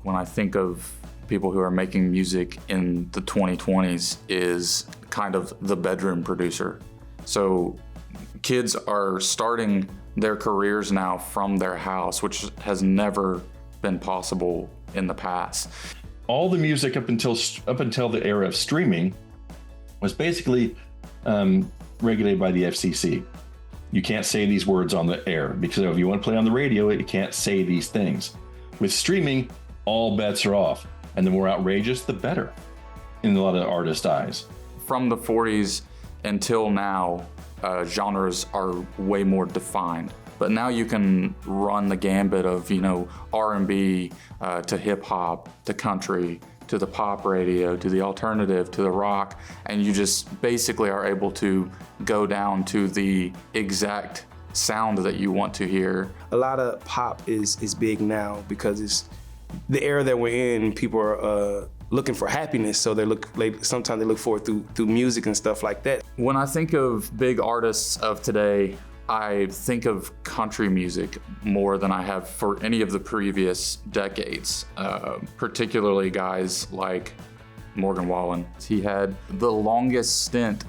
when I think of people who are making music in the 2020s is kind of the bedroom producer. So kids are starting their careers now from their house, which has never been possible in the past. All the music up until the era of streaming was basically regulated by the FCC. You can't say these words on the air because if you want to play on the radio, you can't say these things. With streaming, all bets are off, and the more outrageous, the better in a lot of artists' eyes. From the 40s until now, genres are way more defined. But now you can run the gambit of, R&B to hip hop to country to the pop radio to the alternative to the rock, and you just basically are able to go down to the exact sound that you want to hear. A lot of pop is big now because it's the era that we're in. People are looking for happiness, so sometimes they look forward through music and stuff like that. When I think of big artists of today, I think of country music more than I have for any of the previous decades, particularly guys like Morgan Wallen. He had the longest stint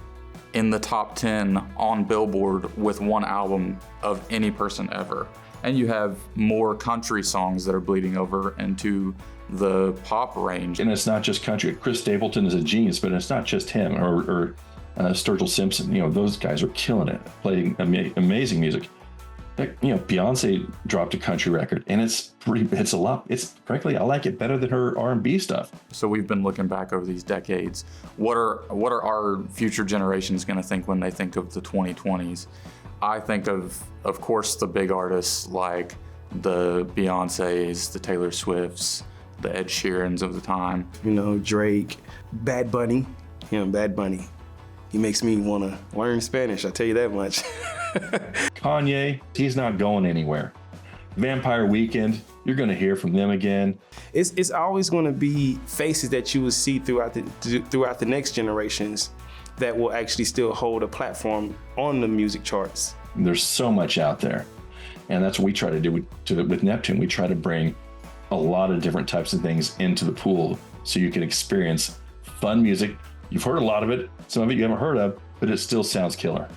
in the top 10 on Billboard with one album of any person ever. And you have more country songs that are bleeding over into the pop range. And it's not just country. Chris Stapleton is a genius, but it's not just him, or Sturgill Simpson. Those guys are killing it, playing amazing music. Beyonce dropped a country record, and it's a lot. Frankly, I like it better than her R&B stuff. So we've been looking back over these decades. What are our future generations going to think when they think of the 2020s? I think of course, the big artists like the Beyoncés, the Taylor Swifts, the Ed Sheerans of the time. Drake, Bad Bunny. Bad Bunny. He makes me want to learn Spanish, I'll tell you that much. Kanye, he's not going anywhere. Vampire Weekend, you're going to hear from them again. It's always going to be faces that you will see throughout the next generations that will actually still hold a platform on the music charts. There's so much out there, and that's what we try to do with Neptune. We try to bring a lot of different types of things into the pool so you can experience fun music. You've heard a lot of it, some of it you haven't heard of, but it still sounds killer.